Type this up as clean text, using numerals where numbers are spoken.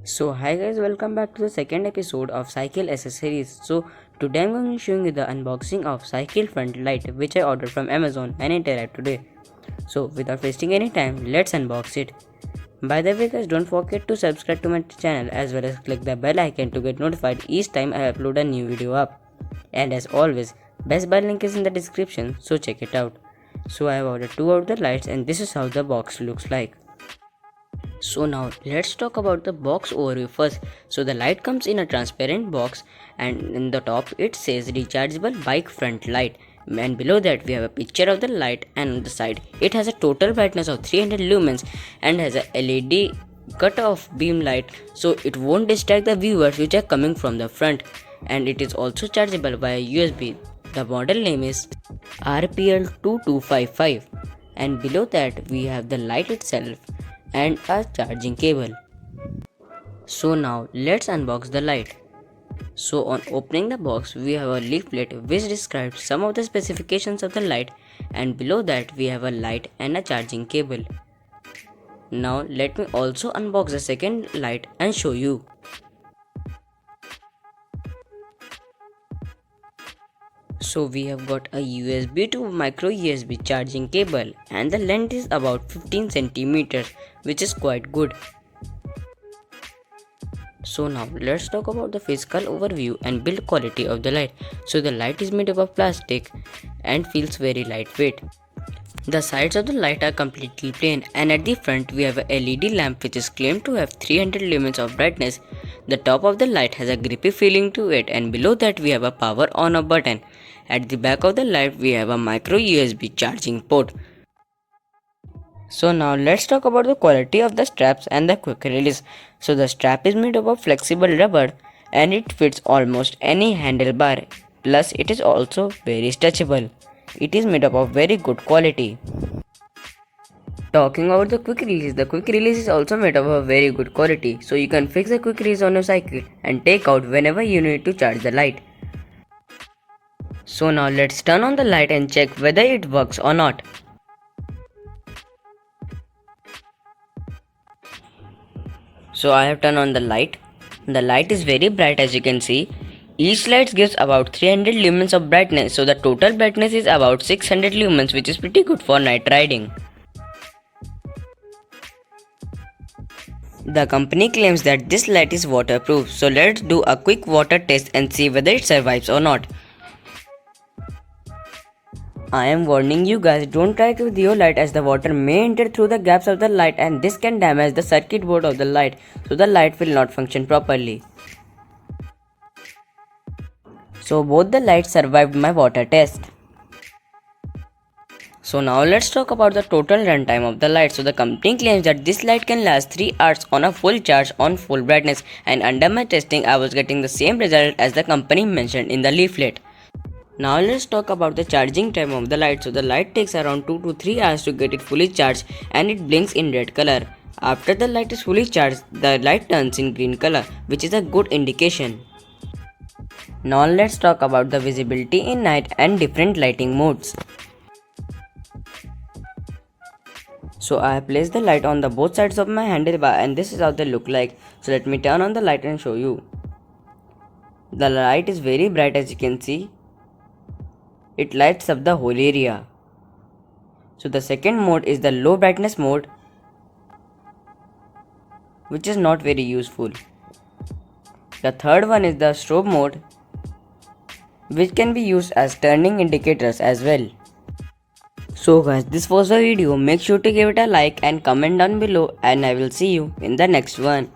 So hi guys, welcome back to the second episode of Cycle Accessories. So today I'm going to show you the unboxing of Cycle front light which I ordered from Amazon and it arrived today. So without wasting any time, let's unbox it. By the way guys, don't forget to subscribe to my channel as well as click the bell icon to get notified each time I upload a new video up. And as always, best buy link is in the description, so check it out. So I have ordered two of the lights and this is how the box looks like. So now let's talk about the box overview first. So the light comes in a transparent box and in the top it says rechargeable bike front light, and below that we have a picture of the light, and on the side it has a total brightness of 300 lumens and has a LED cut off beam light so it won't distract the viewers which are coming from the front, and it is also chargeable via USB. The model name is RPL2255, and below that we have the light itself and a charging cable. So now let's unbox the light. So on opening the box we have a leaflet which describes some of the specifications of the light, and below that we have a light and a charging cable. Now let me also unbox the second light and show you. So we have got a USB to micro USB charging cable and the length is about 15 centimeters, which is quite good. So now let's talk about the physical overview and build quality of the light. So the light is made up of plastic and feels very lightweight. The sides of the light are completely plain, and at the front we have a LED lamp which is claimed to have 300 lumens of brightness. The top of the light has a grippy feeling to it, and below that we have a power on off button. At the back of the light we have a micro USB charging port. So now let's talk about the quality of the straps and the quick release. So the strap is made up of flexible rubber and it fits almost any handlebar. Plus it is also very stretchable. It is made up of very good quality. Talking about the quick release is also made up of very good quality. So you can fix the quick release on your cycle and take out whenever you need to charge the light. So now let's turn on the light and check whether it works or not. So I have turned on the light. The light is very bright, as you can see. Each light gives about 300 lumens of brightness, so the total brightness is about 600 lumens, which is pretty good for night riding. The company claims that this light is waterproof, so let's do a quick water test and see whether it survives or not. I am warning you guys, don't try it with your light as the water may enter through the gaps of the light and this can damage the circuit board of the light, so the light will not function properly. So both the lights survived my water test. So now let's talk about the total runtime of the light. So the company claims that this light can last 3 hours on a full charge on full brightness, and under my testing I was getting the same result as the company mentioned in the leaflet. Now let's talk about the charging time of the light. So the light takes around 2 to 3 hours to get it fully charged and it blinks in red color. After the light is fully charged, the light turns in green color, which is a good indication. Now let's talk about the visibility in night and different lighting modes. So I have placed the light on the both sides of my handlebar and this is how they look like. So let me turn on the light and show you. The light is very bright, as you can see. It lights up the whole area. So the second mode is the low brightness mode, which is not very useful. The third one is the strobe mode, which can be used as turning indicators as well. So guys, this was the video. Make sure to give it a like and comment down below, and I will see you in the next one.